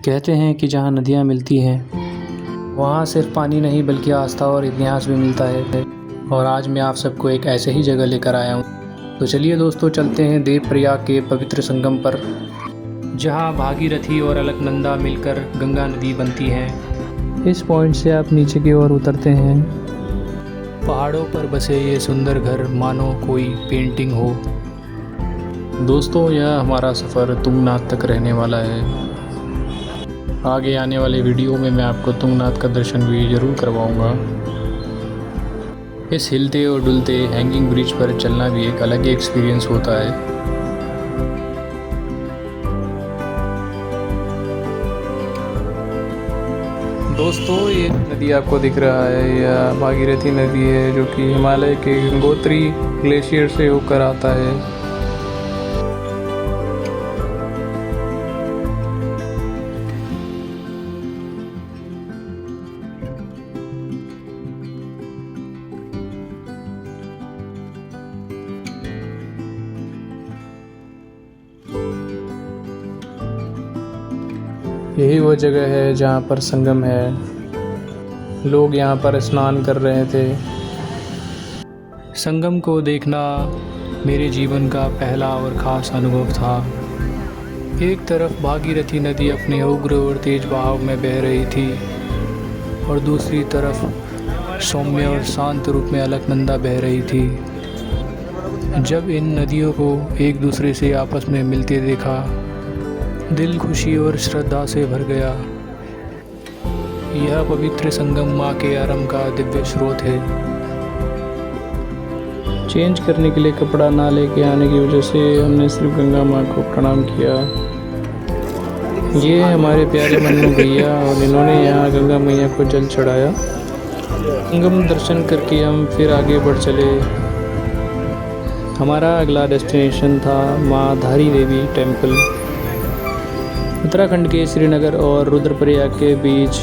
कहते हैं कि जहाँ नदियाँ मिलती हैं वहाँ सिर्फ पानी नहीं बल्कि आस्था और इतिहास भी मिलता है। और आज मैं आप सबको एक ऐसे ही जगह लेकर आया हूँ। तो चलिए दोस्तों, चलते हैं देवप्रयाग के पवित्र संगम पर, जहाँ भागीरथी और अलकनंदा मिलकर गंगा नदी बनती हैं। इस पॉइंट से आप नीचे की ओर उतरते हैं। पहाड़ों पर बसे ये सुंदर घर मानो कोई पेंटिंग हो। दोस्तों, यह हमारा सफ़र तुंगनाथ तक रहने वाला है। आगे आने वाले वीडियो में मैं आपको तुंगनाथ का दर्शन भी ज़रूर करवाऊंगा। इस हिलते और डुलते हैंगिंग ब्रिज पर चलना भी एक अलग ही एक्सपीरियंस होता है। दोस्तों, ये नदी आपको दिख रहा है, यह भागीरथी नदी है जो कि हिमालय के गंगोत्री ग्लेशियर से होकर आता है। यही वो जगह है जहाँ पर संगम है। लोग यहाँ पर स्नान कर रहे थे। संगम को देखना मेरे जीवन का पहला और ख़ास अनुभव था। एक तरफ भागीरथी नदी अपने उग्र और तेज बहाव में बह रही थी और दूसरी तरफ सौम्य और शांत रूप में अलकनंदा बह रही थी। जब इन नदियों को एक दूसरे से आपस में मिलते देखा, दिल खुशी और श्रद्धा से भर गया। यह पवित्र संगम माँ के आरंभ का दिव्य स्रोत है। चेंज करने के लिए कपड़ा ना लेके आने की वजह से हमने सिर्फ गंगा माँ को प्रणाम किया। ये हमारे प्यारे मन्नू भैया और इन्होंने यहाँ गंगा मैया को जल चढ़ाया। संगम दर्शन करके हम फिर आगे बढ़ चले। हमारा अगला डेस्टिनेशन था माँ धारी देवी टेम्पल। उत्तराखंड के श्रीनगर और रुद्रप्रयाग के बीच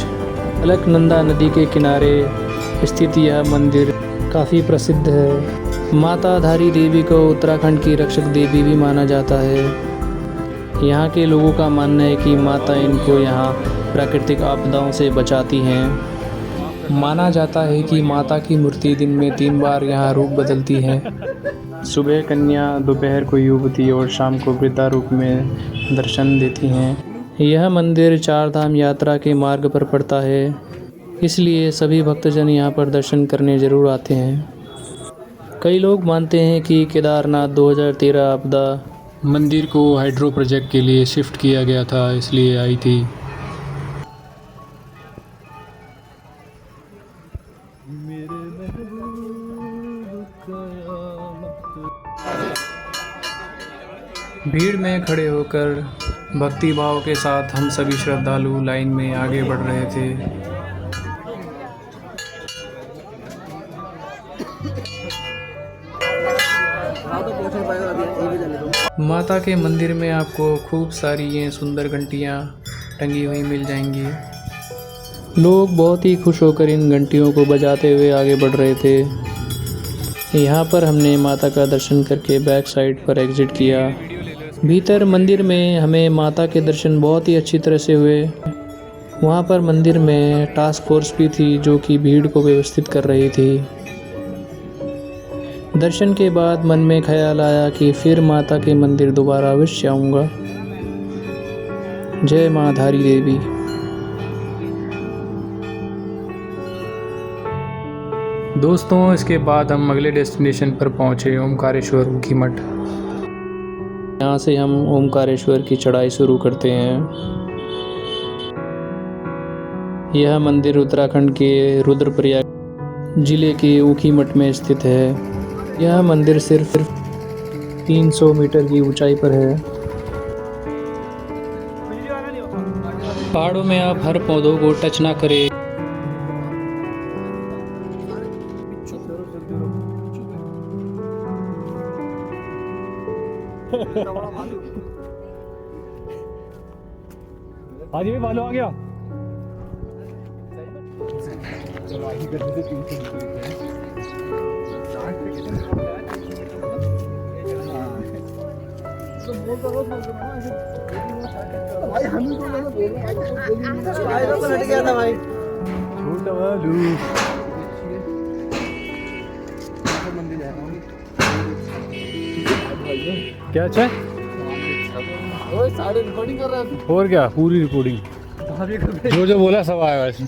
अलकनंदा नदी के किनारे स्थित यह मंदिर काफ़ी प्रसिद्ध है। माता धारी देवी को उत्तराखंड की रक्षक देवी भी माना जाता है। यहाँ के लोगों का मानना है कि माता इनको यहाँ प्राकृतिक आपदाओं से बचाती हैं। माना जाता है कि माता की मूर्ति दिन में 3 बार यहाँ रूप बदलती है। सुबह कन्या, दोपहर को युवती और शाम को वृद्धा रूप में दर्शन देती हैं। यह मंदिर 4 धाम यात्रा के मार्ग पर पड़ता है, इसलिए सभी भक्तजन यहाँ पर दर्शन करने ज़रूर आते हैं। कई लोग मानते हैं कि केदारनाथ 2013 आपदा मंदिर को हाइड्रो प्रोजेक्ट के लिए शिफ्ट किया गया था, इसलिए आई थी। भीड़ में खड़े होकर भक्ति भाव के साथ हम सभी श्रद्धालु लाइन में आगे बढ़ रहे थे। माता के मंदिर में आपको खूब सारी ये सुंदर घंटियाँ टंगी हुई मिल जाएंगी। लोग बहुत ही खुश होकर इन घंटियों को बजाते हुए आगे बढ़ रहे थे। यहाँ पर हमने माता का दर्शन करके बैक साइड पर एग्ज़िट किया। भीतर मंदिर में हमें माता के दर्शन बहुत ही अच्छी तरह से हुए। वहाँ पर मंदिर में टास्क फोर्स भी थी जो कि भीड़ को व्यवस्थित कर रही थी। दर्शन के बाद मन में ख्याल आया कि फिर माता के मंदिर दोबारा अवश्य आऊँगा। जय माँ धारी देवी। दोस्तों, इसके बाद हम अगले डेस्टिनेशन पर पहुँचे, ओमकारेश्वर ऊखीमठ। यहाँ से हम ओमकारेश्वर की चढ़ाई शुरू करते हैं। यह मंदिर उत्तराखंड के रुद्रप्रयाग जिले के ऊखीमठ में स्थित है। यह मंदिर सिर्फ 300 मीटर की ऊंचाई पर है। पहाड़ों में आप हर पौधों को टच ना करें। आज भी भालू आ गया। भाई हम ही तो बोल रहे हैं तो हट गया था भाई छोटा वालू मंदिर जा रहा हूँ क्या चाहे ओए सारे रिकॉर्डिंग कर रहा था और क्या पूरी रिकॉर्डिंग जो जो बोला सब आया वैसे।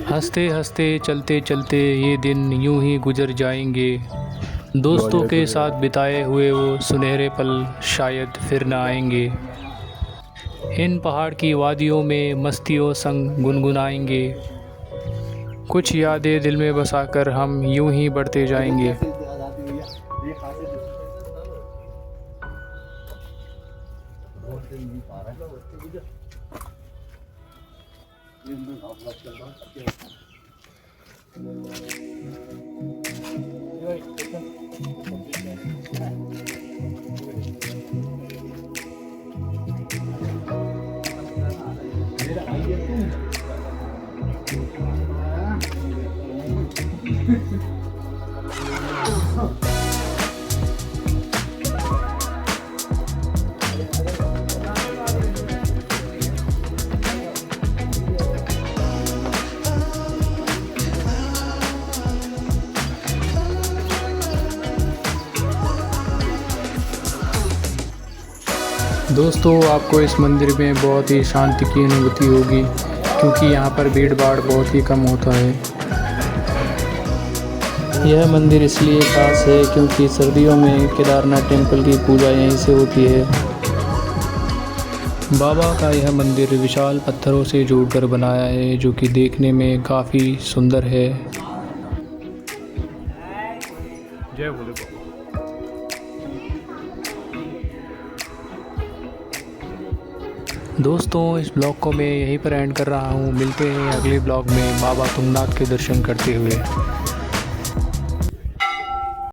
हंसते हंसते चलते चलते ये दिन यूं ही गुजर जाएंगे। दोस्तों के साथ बिताए हुए वो सुनहरे पल शायद फिर न आएंगे। इन पहाड़ की वादियों में मस्तियों संग गुनगुनाएंगे। कुछ यादें दिल में बसाकर हम यूं ही बढ़ते जाएंगे। दोस्तों आपको इस मंदिर में बहुत ही शांति की अनुभूति होगी क्योंकि यहाँ पर भीड़ भाड़ बहुत ही कम होता है। यह मंदिर इसलिए खास है क्योंकि सर्दियों में केदारनाथ टेम्पल की पूजा यहीं से होती है। बाबा का यह मंदिर विशाल पत्थरों से जोड़कर बनाया है जो कि देखने में काफ़ी सुंदर है। जय बोले दोस्तों इस ब्लॉग को मैं यहीं पर एंड कर रहा हूँ। मिलते हैं अगले ब्लॉग में बाबा तुंगनाथ के दर्शन करते हुए।